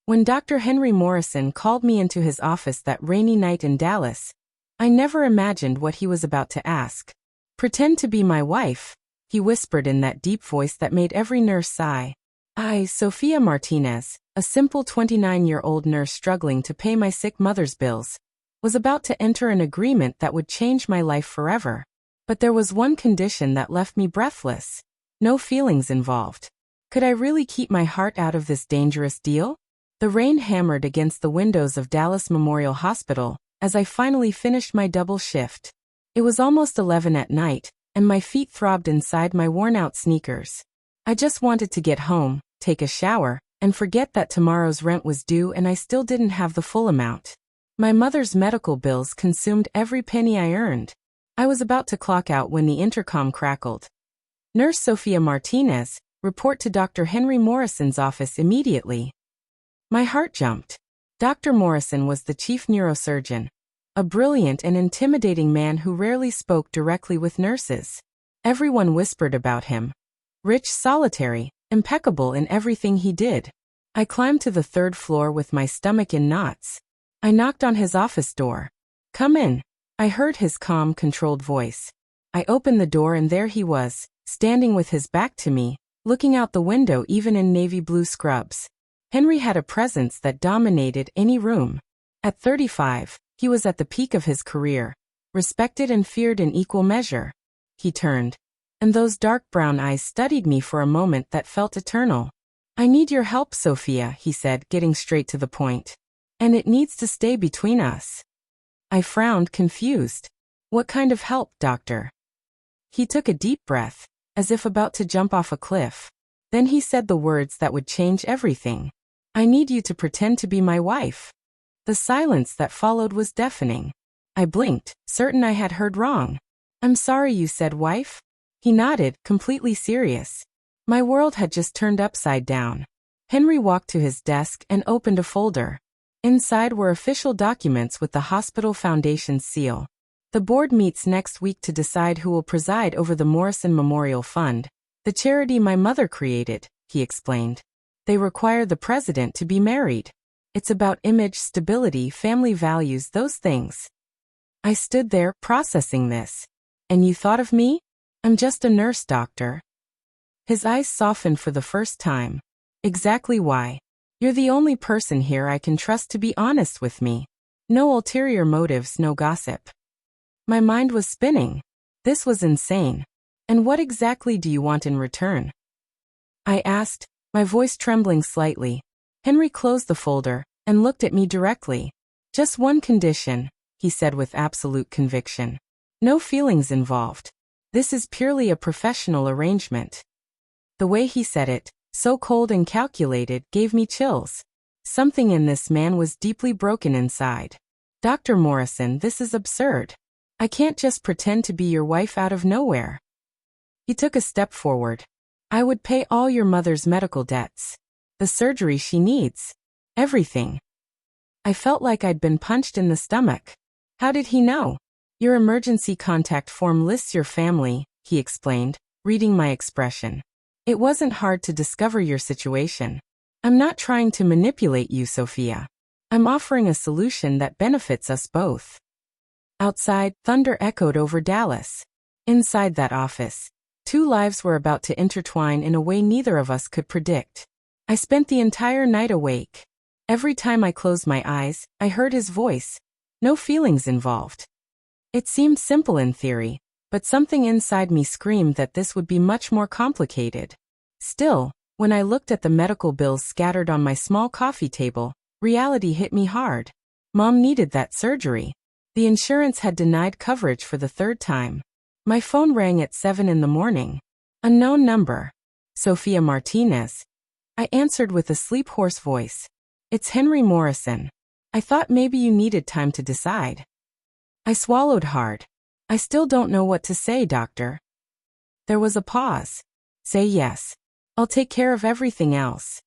When Dr. Henry Morrison called me into his office that rainy night in Dallas, I never imagined what he was about to ask. "Pretend to be my wife," he whispered in that deep voice that made every nurse sigh. I, Sophia Martinez, a simple 29-year-old nurse struggling to pay my sick mother's bills, was about to enter an agreement that would change my life forever. But there was one condition that left me breathless. No feelings involved. Could I really keep my heart out of this dangerous deal? The rain hammered against the windows of Dallas Memorial Hospital as I finally finished my double shift. It was almost 11 at night, and my feet throbbed inside my worn-out sneakers. I just wanted to get home, take a shower, and forget that tomorrow's rent was due and I still didn't have the full amount. My mother's medical bills consumed every penny I earned. I was about to clock out when the intercom crackled. "Nurse Sophia Martinez, report to Dr. Henry Morrison's office immediately." My heart jumped. Dr. Morrison was the chief neurosurgeon, a brilliant and intimidating man who rarely spoke directly with nurses. Everyone whispered about him. Rich, solitary, impeccable in everything he did. I climbed to the third floor with my stomach in knots. I knocked on his office door. "Come in," I heard his calm, controlled voice. I opened the door and there he was, standing with his back to me, looking out the window even in navy blue scrubs. Henry had a presence that dominated any room. At 35, he was at the peak of his career, respected and feared in equal measure. He turned, and those dark brown eyes studied me for a moment that felt eternal. "I need your help, Sophia," he said, getting straight to the point. "And it needs to stay between us." I frowned, confused. "What kind of help, doctor?" He took a deep breath, as if about to jump off a cliff. Then he said the words that would change everything. "I need you to pretend to be my wife." The silence that followed was deafening. I blinked, certain I had heard wrong. "I'm sorry you said wife?" He nodded, completely serious. My world had just turned upside down. Henry walked to his desk and opened a folder. Inside were official documents with the hospital foundation's seal. "The board meets next week to decide who will preside over the Morrison Memorial Fund, the charity my mother created," he explained. "They require the president to be married. It's about image, stability, family values, those things." I stood there, processing this. "And you thought of me?" "I'm just a nurse, doctor." His eyes softened for the first time. "Exactly why. You're the only person here I can trust to be honest with me. No ulterior motives, no gossip." My mind was spinning. This was insane. "And what exactly do you want in return?" I asked, my voice trembling slightly. Henry closed the folder and looked at me directly. "Just one condition," he said with absolute conviction. "No feelings involved. This is purely a professional arrangement." The way he said it, so cold and calculated, gave me chills. Something in this man was deeply broken inside. "Dr. Morrison, this is absurd. I can't just pretend to be your wife out of nowhere." He took a step forward. "I would pay all your mother's medical debts. The surgery she needs. Everything." I felt like I'd been punched in the stomach. "How did he know?" "Your emergency contact form lists your family," he explained, reading my expression. "It wasn't hard to discover your situation. I'm not trying to manipulate you, Sophia. I'm offering a solution that benefits us both." Outside, thunder echoed over Dallas. Inside that office, two lives were about to intertwine in a way neither of us could predict. I spent the entire night awake. Every time I closed my eyes, I heard his voice. No feelings involved. It seemed simple in theory, but something inside me screamed that this would be much more complicated. Still, when I looked at the medical bills scattered on my small coffee table, reality hit me hard. Mom needed that surgery. The insurance had denied coverage for the third time. My phone rang at 7 in the morning. Unknown number. "Sophia Martinez." I answered with a sleep-hoarse voice. "It's Henry Morrison. I thought maybe you needed time to decide." I swallowed hard. "I still don't know what to say, doctor." There was a pause. "Say yes. I'll take care of everything else."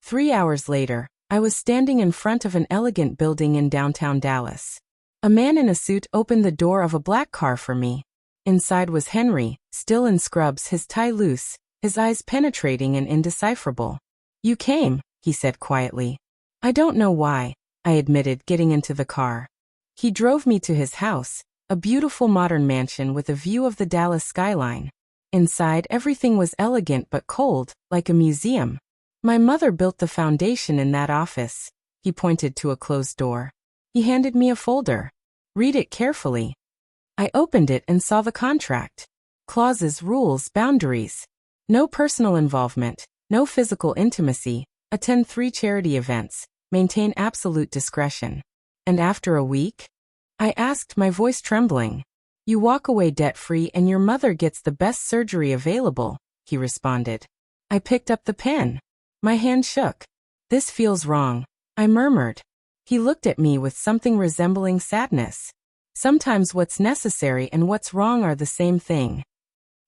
3 hours later, I was standing in front of an elegant building in downtown Dallas. A man in a suit opened the door of a black car for me. Inside was Henry, still in scrubs, his tie loose, his eyes penetrating and indecipherable. "You came," he said quietly. I don't know why, I admitted, getting into the car. He drove me to his house, a beautiful modern mansion with a view of the Dallas skyline. Inside, everything was elegant but cold, like a museum. My mother built the foundation in that office. He pointed to a closed door. He handed me a folder. Read it carefully. I opened it and saw the contract. Clauses, rules, boundaries. No personal involvement, no physical intimacy, attend 3 charity events, maintain absolute discretion. And after a week? I asked, my voice trembling. You walk away debt-free and your mother gets the best surgery available, he responded. I picked up the pen. My hand shook. This feels wrong, I murmured. He looked at me with something resembling sadness. Sometimes what's necessary and what's wrong are the same thing.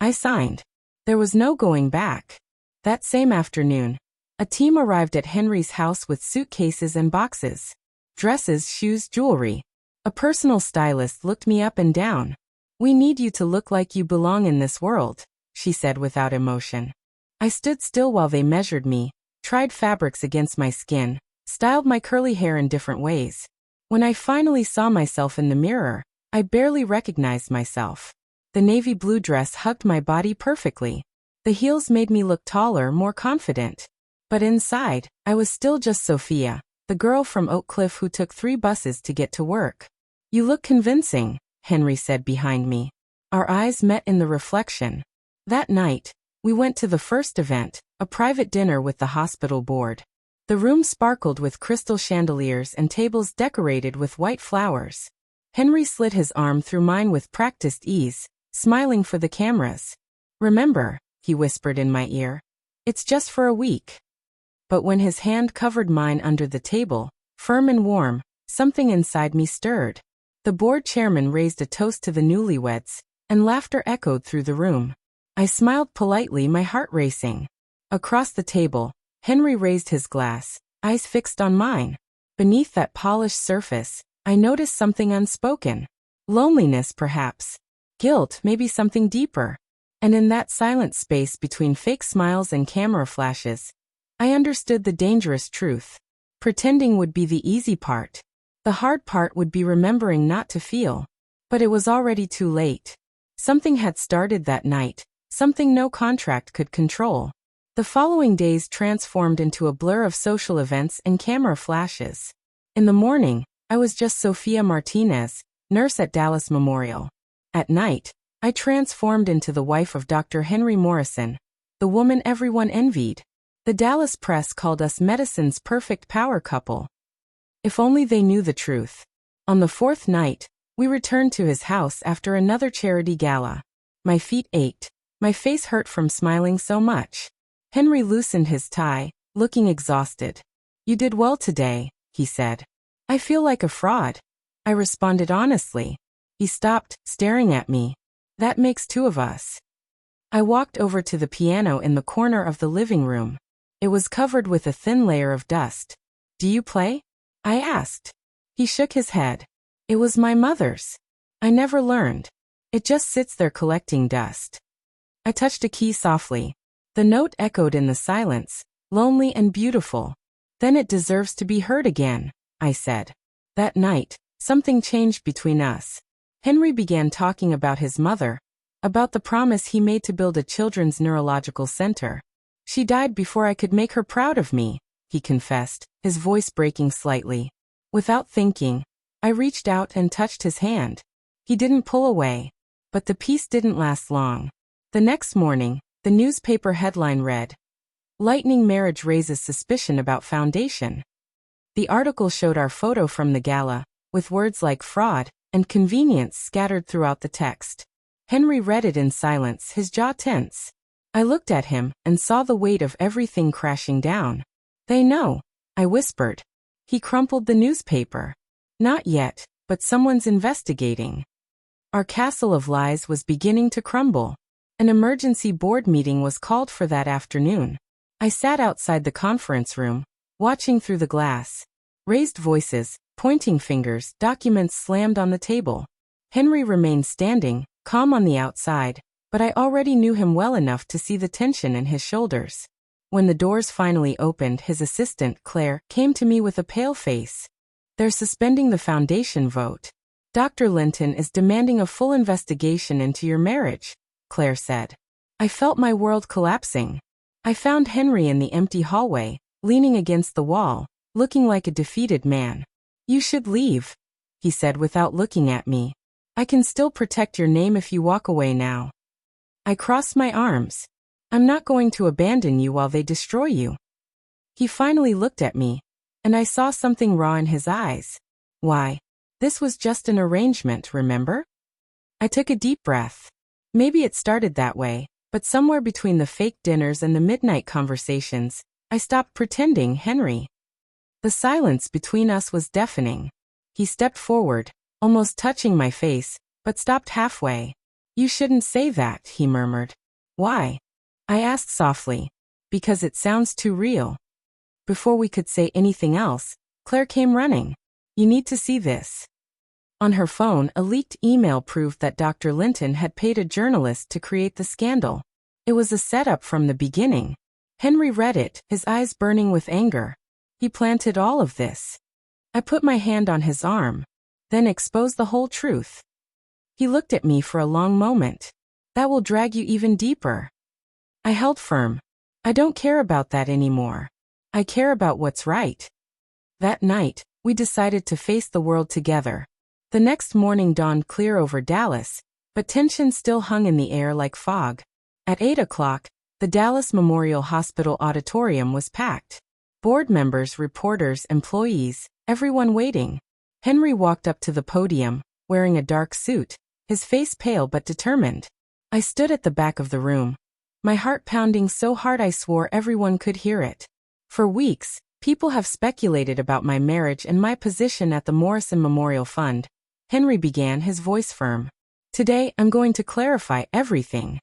I signed. There was no going back. That same afternoon, a team arrived at Henry's house with suitcases and boxes. Dresses, shoes, jewelry. A personal stylist looked me up and down. We need you to look like you belong in this world, she said without emotion. I stood still while they measured me, tried fabrics against my skin, styled my curly hair in different ways. When I finally saw myself in the mirror, I barely recognized myself. The navy blue dress hugged my body perfectly. The heels made me look taller, more confident. But inside, I was still just Sophia, the girl from Oak Cliff who took 3 buses to get to work. You look convincing, Henry said behind me. Our eyes met in the reflection. That night, we went to the first event, a private dinner with the hospital board. The room sparkled with crystal chandeliers and tables decorated with white flowers. Henry slid his arm through mine with practiced ease, smiling for the cameras. Remember, he whispered in my ear, it's just for a week. But when his hand covered mine under the table, firm and warm, something inside me stirred. The board chairman raised a toast to the newlyweds, and laughter echoed through the room. I smiled politely, my heart racing. Across the table, Henry raised his glass, eyes fixed on mine. Beneath that polished surface, I noticed something unspoken. Loneliness, perhaps. Guilt, maybe something deeper. And in that silent space between fake smiles and camera flashes, I understood the dangerous truth. Pretending would be the easy part. The hard part would be remembering not to feel. But it was already too late. Something had started that night, something no contract could control. The following days transformed into a blur of social events and camera flashes. In the morning, I was just Sophia Martinez, nurse at Dallas Memorial. At night, I transformed into the wife of Dr. Henry Morrison, the woman everyone envied. The Dallas press called us medicine's perfect power couple. If only they knew the truth. On the 4th night, we returned to his house after another charity gala. My feet ached. My face hurt from smiling so much. Henry loosened his tie, looking exhausted. You did well today, he said. I feel like a fraud. I responded honestly. He stopped, staring at me. That makes 2 of us. I walked over to the piano in the corner of the living room. It was covered with a thin layer of dust. Do you play? I asked. He shook his head. It was my mother's. I never learned. It just sits there collecting dust. I touched a key softly. The note echoed in the silence, lonely and beautiful. Then it deserves to be heard again, I said. That night, something changed between us. Henry began talking about his mother, about the promise he made to build a children's neurological center. She died before I could make her proud of me, he confessed, his voice breaking slightly. Without thinking, I reached out and touched his hand. He didn't pull away. But the peace didn't last long. The next morning, the newspaper headline read, "Lightning Marriage Raises Suspicion About Foundation." The article showed our photo from the gala, with words like fraud and convenience scattered throughout the text. Henry read it in silence, his jaw tense. I looked at him and saw the weight of everything crashing down. They know, I whispered. He crumpled the newspaper. Not yet, but someone's investigating. Our castle of lies was beginning to crumble. An emergency board meeting was called for that afternoon. I sat outside the conference room, watching through the glass. Raised voices, pointing fingers, documents slammed on the table. Henry remained standing, calm on the outside, but I already knew him well enough to see the tension in his shoulders. When the doors finally opened, his assistant, Claire, came to me with a pale face. "They're suspending the foundation vote. Dr. Linton is demanding a full investigation into your marriage," Claire said. I felt my world collapsing. I found Henry in the empty hallway, leaning against the wall, looking like a defeated man. "You should leave," he said without looking at me. "I can still protect your name if you walk away now." I crossed my arms. "I'm not going to abandon you while they destroy you." He finally looked at me, and I saw something raw in his eyes. "Why? This was just an arrangement, remember?" I took a deep breath. Maybe it started that way, but somewhere between the fake dinners and the midnight conversations, I stopped pretending, Henry. The silence between us was deafening. He stepped forward, almost touching my face, but stopped halfway. "You shouldn't say that," he murmured. "Why?" I asked softly. "Because it sounds too real." Before we could say anything else, Claire came running. "You need to see this." On her phone, a leaked email proved that Dr. Linton had paid a journalist to create the scandal. It was a setup from the beginning. Henry read it, his eyes burning with anger. He planted all of this. I put my hand on his arm, then exposed the whole truth. He looked at me for a long moment. "That will drag you even deeper." I held firm. "I don't care about that anymore. I care about what's right." That night, we decided to face the world together. The next morning dawned clear over Dallas, but tension still hung in the air like fog. At 8 o'clock, the Dallas Memorial Hospital auditorium was packed. Board members, reporters, employees, everyone waiting. Henry walked up to the podium, wearing a dark suit, his face pale but determined. I stood at the back of the room, my heart pounding so hard I swore everyone could hear it. For weeks, people have speculated about my marriage and my position at the Morrison Memorial Fund. Henry began, his voice firm. "Today, I'm going to clarify everything."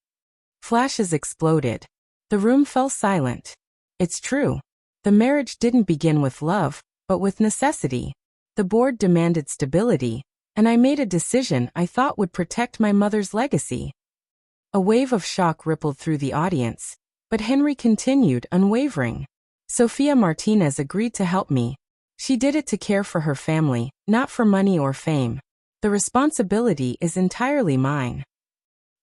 Flashes exploded. The room fell silent. It's true. The marriage didn't begin with love, but with necessity. The board demanded stability, and I made a decision I thought would protect my mother's legacy. A wave of shock rippled through the audience, but Henry continued, unwavering. "Sofia Martinez agreed to help me. She did it to care for her family, not for money or fame. The responsibility is entirely mine."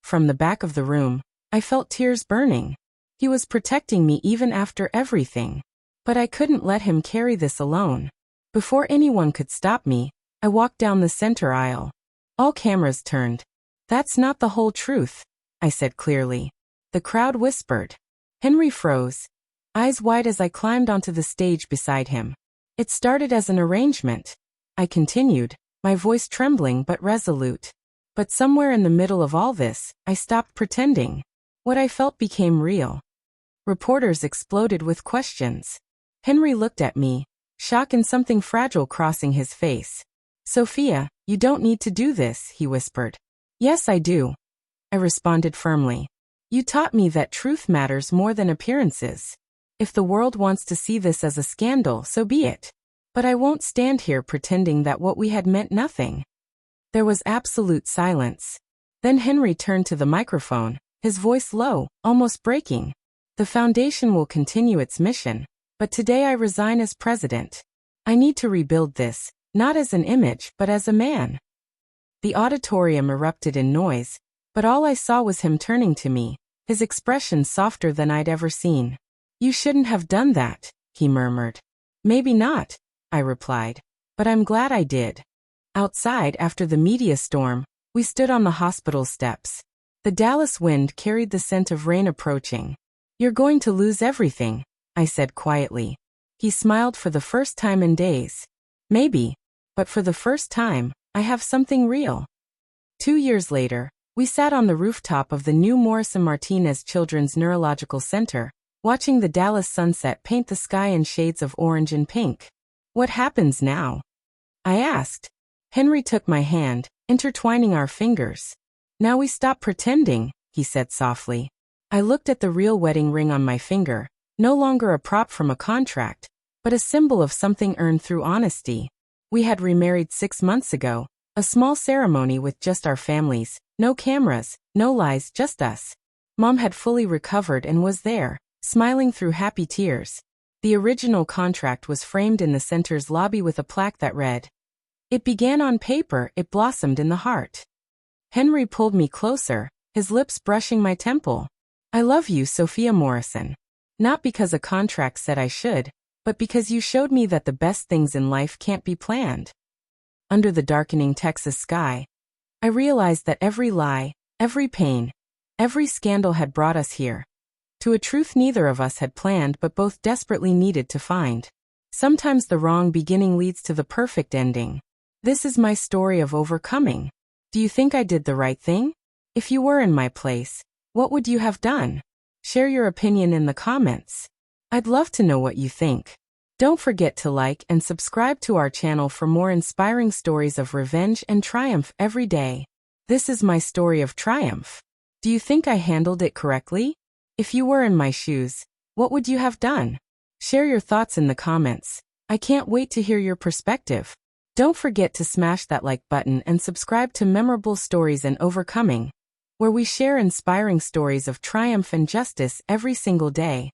From the back of the room, I felt tears burning. He was protecting me even after everything. But I couldn't let him carry this alone. Before anyone could stop me, I walked down the center aisle. All cameras turned. "That's not the whole truth," I said clearly. The crowd whispered. Henry froze, eyes wide as I climbed onto the stage beside him. "It started as an arrangement," I continued, my voice trembling but resolute. "But somewhere in the middle of all this, I stopped pretending. What I felt became real." Reporters exploded with questions. Henry looked at me, shock and something fragile crossing his face. "Sofia, you don't need to do this," he whispered. "Yes, I do," I responded firmly. "You taught me that truth matters more than appearances. If the world wants to see this as a scandal, so be it. But I won't stand here pretending that what we had meant nothing." There was absolute silence. Then Henry turned to the microphone, his voice low, almost breaking. "The foundation will continue its mission, but today I resign as president. I need to rebuild this, not as an image but as a man." The auditorium erupted in noise, but all I saw was him turning to me, his expression softer than I'd ever seen. "You shouldn't have done that," he murmured. "Maybe not," I replied, "but I'm glad I did." Outside, after the media storm, we stood on the hospital steps. The Dallas wind carried the scent of rain approaching. "You're going to lose everything," I said quietly. He smiled for the first time in days. "Maybe, but for the first time, I have something real." 2 years later, we sat on the rooftop of the new Morrison Martinez Children's Neurological Center, watching the Dallas sunset paint the sky in shades of orange and pink. "What happens now?" I asked. Henry took my hand, intertwining our fingers. "Now we stop pretending," he said softly. I looked at the real wedding ring on my finger, no longer a prop from a contract, but a symbol of something earned through honesty. We had remarried 6 months ago, a small ceremony with just our families, no cameras, no lies, just us. Mom had fully recovered and was there, smiling through happy tears. The original contract was framed in the center's lobby with a plaque that read, "It began on paper, it blossomed in the heart." Henry pulled me closer, his lips brushing my temple. "I love you, Sophia Morrison. Not because a contract said I should, but because you showed me that the best things in life can't be planned." Under the darkening Texas sky, I realized that every lie, every pain, every scandal had brought us here, to a truth neither of us had planned but both desperately needed to find. Sometimes the wrong beginning leads to the perfect ending. This is my story of overcoming. Do you think I did the right thing? If you were in my place, what would you have done? Share your opinion in the comments. I'd love to know what you think. Don't forget to like and subscribe to our channel for more inspiring stories of revenge and triumph every day. This is my story of triumph. Do you think I handled it correctly? If you were in my shoes, what would you have done? Share your thoughts in the comments. I can't wait to hear your perspective. Don't forget to smash that like button and subscribe to Memorable Stories and Overcoming, where we share inspiring stories of triumph and justice every single day.